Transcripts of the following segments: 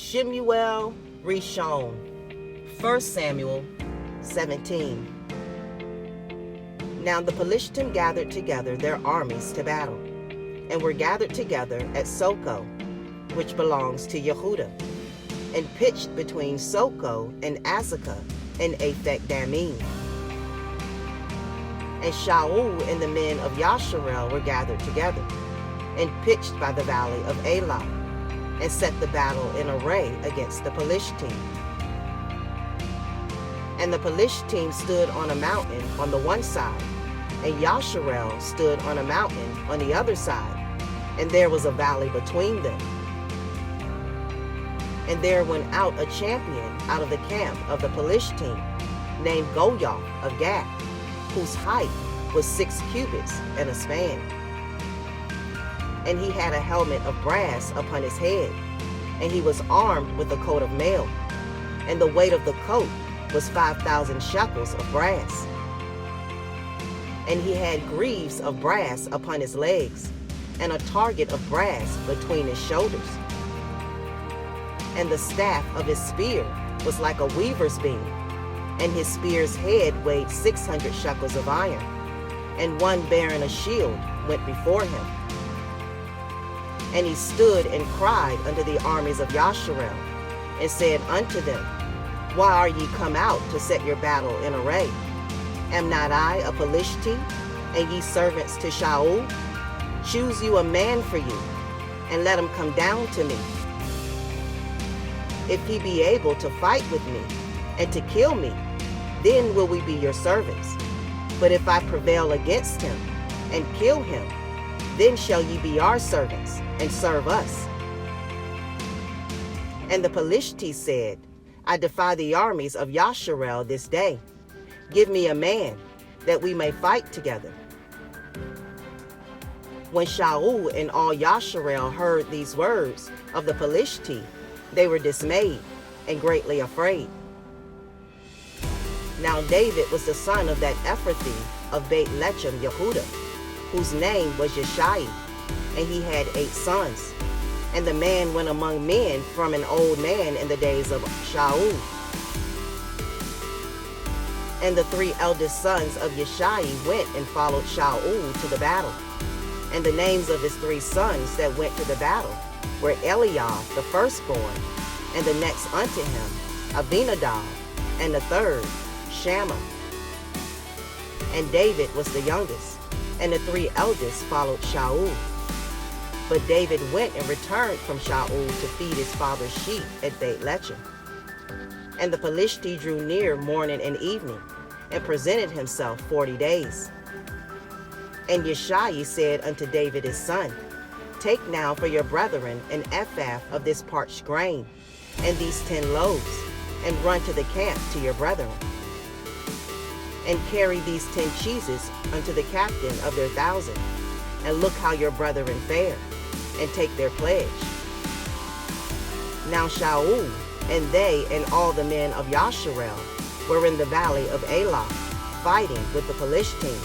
Shemu'El, Ri'Shon, 1 Samuel 17. Now the Philistines gathered together their armies to battle, and were gathered together at Soko, which belongs to Yehudah, and pitched between Soko and Azekah and Aphek-Damim. And Shaul and the men of Yasharel were gathered together, and pitched by the valley of Elah, and set the battle in array against the Philistines. And the Philistines stood on a mountain on the one side, and Yasharel stood on a mountain on the other side, and there was a valley between them. And there went out a champion out of the camp of the Philistines, named Goliath of Gath, whose height was 6 cubits and a span. And he had a helmet of brass upon his head, and he was armed with a coat of mail, and the weight of the coat was 5,000 shekels of brass. And he had greaves of brass upon his legs, and a target of brass between his shoulders. And the staff of his spear was like a weaver's beam, and his spear's head weighed 600 shekels of iron, and one bearing a shield went before him. And he stood and cried unto the armies of Yasharel, and said unto them, Why are ye come out to set your battle in array? Am not I a Philistine, and ye servants to Shaul? Choose you a man for you, and let him come down to me. If he be able to fight with me, and to kill me, then will we be your servants. But if I prevail against him, and kill him, then shall ye be our servants, and serve us. And the Philistines said, I defy the armies of Yasharel this day. Give me a man, that we may fight together. When Shaul and all Yasharel heard these words of the Philistines, they were dismayed and greatly afraid. Now David was the son of that Ephrathite of Beit-Lechem Yehudah, whose name was Yeshai, and he had 8 sons. And the man went among men from an old man in the days of Shaul. And the 3 eldest sons of Yeshai went and followed Shaul to the battle. And the names of his 3 sons that went to the battle were Eliab the firstborn, and the next unto him Abinadab, and the third Shammah. And David was the youngest, and the 3 eldest followed Shaul. But David went and returned from Shaul to feed his father's sheep at Beit-Lechem. And the Philistine drew near morning and evening, and presented himself 40 days. And Yeshai said unto David his son, Take now for your brethren an ephah of this parched grain, and these 10 loaves, and run to the camp to your brethren. And carry these 10 cheeses unto the captain of their 1,000, and look how your brethren fare, and take their pledge. Now Shaul, and they and all the men of Yasharel were in the valley of Elah, fighting with the Philistines.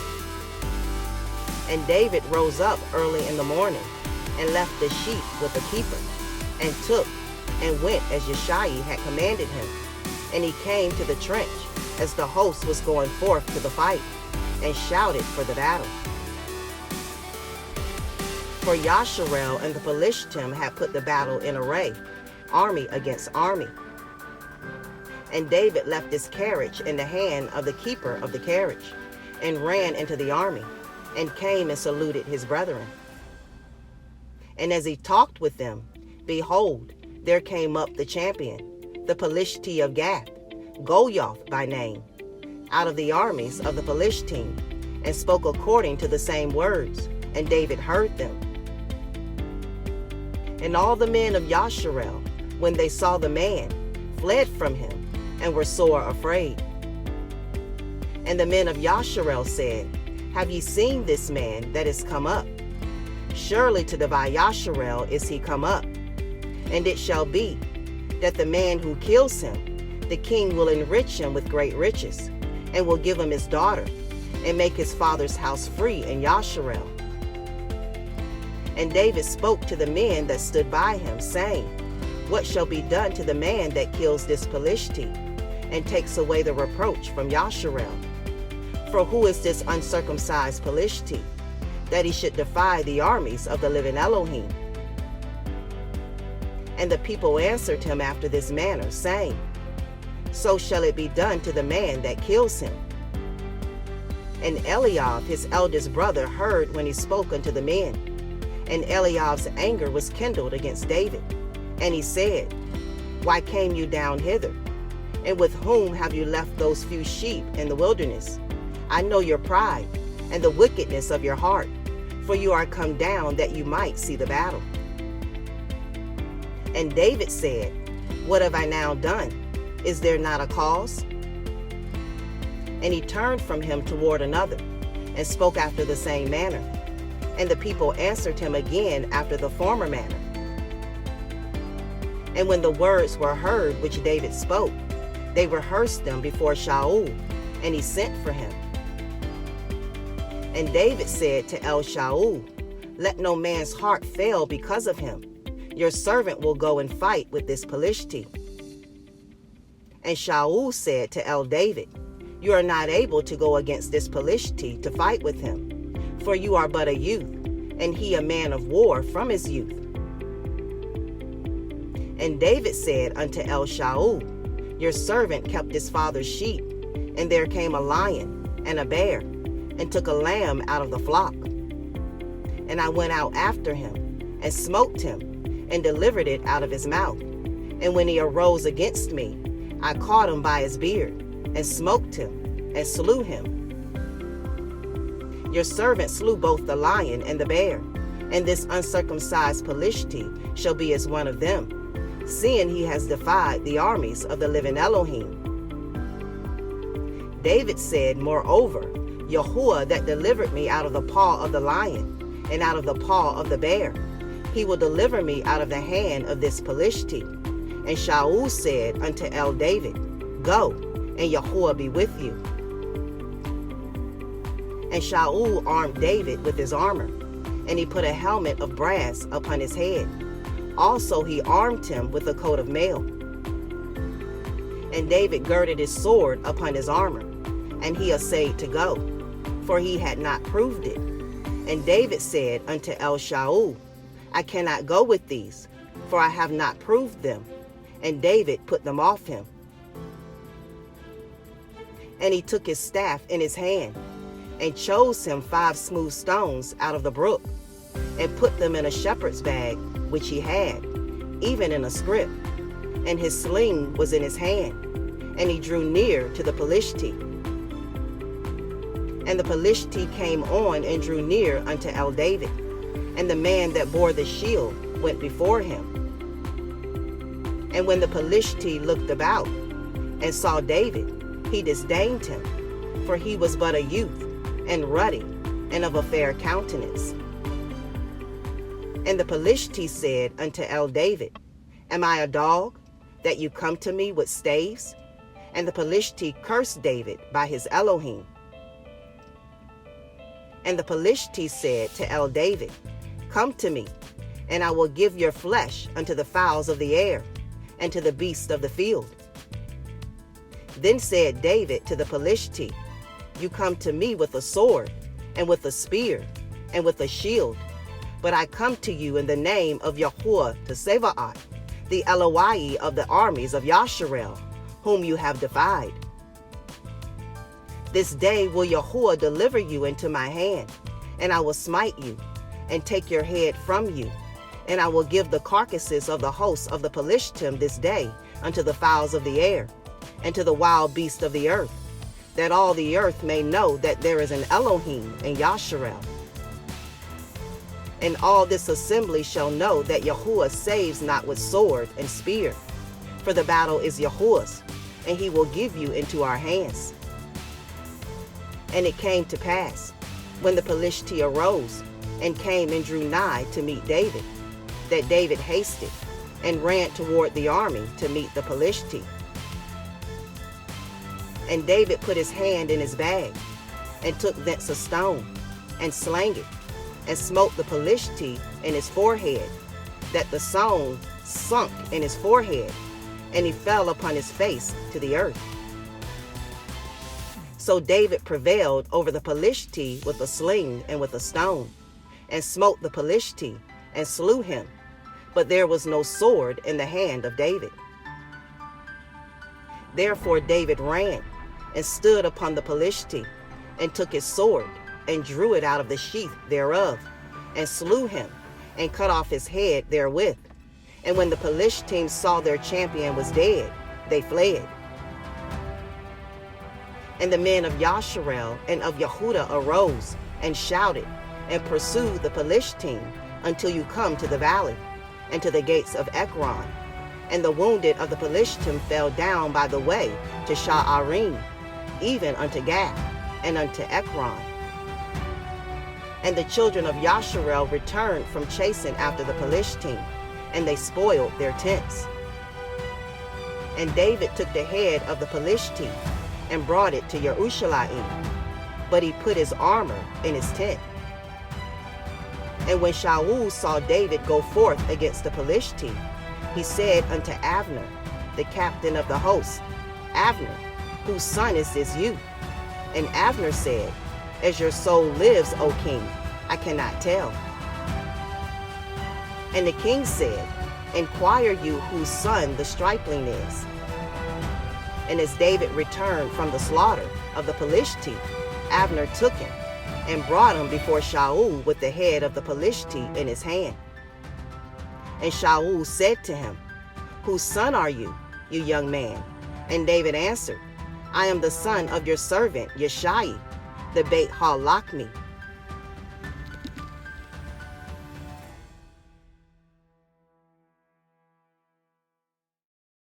And David rose up early in the morning, and left the sheep with the keeper, and took and went as Yeshai had commanded him. And he came to the trench as the host was going forth to the fight, and shouted for the battle. For Yasharel and the Philistines had put the battle in array, army against army. And David left his carriage in the hand of the keeper of the carriage, and ran into the army, and came and saluted his brethren. And as he talked with them, behold, there came up the champion, the Philistine of Gath, Goliath by name, out of the armies of the Philistines, and spoke according to the same words, and David heard them. And all the men of Yasharel, when they saw the man, fled from him, and were sore afraid. And the men of Yasharel said, Have ye seen this man that is come up? Surely to divide Yasharel is he come up. And it shall be, that the man who kills him, the king will enrich him with great riches, and will give him his daughter, and make his father's house free in Yasharel. And David spoke to the men that stood by him, saying, what shall be done to the man that kills this Philistine, and takes away the reproach from Yasharel? For who is this uncircumcised Philistine, that he should defy the armies of the living Elohim? And the people answered him after this manner, saying, So shall it be done to the man that kills him. And Eliab, his eldest brother, heard when he spoke unto the men. And Eliab's anger was kindled against David. And he said, Why came you down hither? And with whom have you left those few sheep in the wilderness? I know your pride and the wickedness of your heart, for you are come down that you might see the battle. And David said, What have I now done? Is there not a cause? And he turned from him toward another, and spoke after the same manner. And the people answered him again after the former manner. And when the words were heard which David spoke, they rehearsed them before Shaul, and he sent for him. And David said to Shaul, Let no man's heart fail because of him. Your servant will go and fight with this Philistine. And Shaul said to David, You are not able to go against this Philistine to fight with him, for you are but a youth, and he a man of war from his youth. And David said unto Shaul, Your servant kept his father's sheep, and there came a lion and a bear, and took a lamb out of the flock. And I went out after him, and smote him, and delivered it out of his mouth. And when he arose against me, I caught him by his beard, and smote him, and slew him. Your servant slew both the lion and the bear, and this uncircumcised Philistine shall be as one of them, seeing he has defied the armies of the living Elohim. David said, Moreover, Yahuwah that delivered me out of the paw of the lion, and out of the paw of the bear, he will deliver me out of the hand of this Philistine. And Shaul said unto David, Go, and Yahuwah be with you. And Shaul armed David with his armor, and he put a helmet of brass upon his head. Also he armed him with a coat of mail. And David girded his sword upon his armor, and he essayed to go, for he had not proved it. And David said unto Shaul, I cannot go with these, for I have not proved them. And David put them off him. And he took his staff in his hand, and chose him 5 smooth stones out of the brook, and put them in a shepherd's bag which he had, even in a scrip. And his sling was in his hand, and he drew near to the Philistine. And the Philistine came on and drew near unto David, and the man that bore the shield went before him. And when the Philistine looked about and saw David, he disdained him, for he was but a youth, and ruddy, and of a fair countenance. And the Philistine said unto David, Am I a dog, that you come to me with staves? And the Philistine cursed David by his Elohim. And the Philistine said to David, Come to me, and I will give your flesh unto the fowls of the air, and to the beasts of the field. Then said David to the Philistine, You come to me with a sword, and with a spear, and with a shield, but I come to you in the name of Yahuwah to Sevaat, the Eloi of the armies of Yasharel, whom you have defied. This day will Yahuwah deliver you into my hand, and I will smite you, and take your head from you, and I will give the carcasses of the hosts of the Philistine this day unto the fowls of the air, and to the wild beasts of the earth, that all the earth may know that there is an Elohim in Yasharel. And all this assembly shall know that Yahuwah saves not with sword and spear, for the battle is Yahuwah's, and he will give you into our hands. And it came to pass, when the Philistine arose, and came and drew nigh to meet David, that David hasted, and ran toward the army to meet the Philistine. And David put his hand in his bag, and took thence a stone, and slang it, and smote the Philistine in his forehead, that the stone sunk in his forehead, and he fell upon his face to the earth. So David prevailed over the Philistine with a sling and with a stone, and smote the Philistine, and slew him. But there was no sword in the hand of David. Therefore David ran, and stood upon the Philistine, and took his sword, and drew it out of the sheath thereof, and slew him, and cut off his head therewith. And when the Philistines saw their champion was dead, they fled. And the men of Yasharel and of Yehudah arose, and shouted, and pursued the Philistine until you come to the valley, and to the gates of Ekron. And the wounded of the Philistine fell down by the way to Sha'arim, even unto Gath, and unto Ekron. And the children of Yasharel returned from chasing after the Philistine, and they spoiled their tents. And David took the head of the Philistine, and brought it to Jerusalem, but he put his armor in his tent. And when Shaul saw David go forth against the Philistine, he said unto Abner, the captain of the host, Abner, whose son is this youth? And Abner said, As your soul lives, O king, I cannot tell. And the king said, Inquire you whose son the stripling is. And as David returned from the slaughter of the Philistine, Abner took him, and brought him before Shaul with the head of the Philistine in his hand. And Shaul said to him, Whose son are you, you young man? And David answered, I am the son of your servant Yeshai, the Beit Halachmi,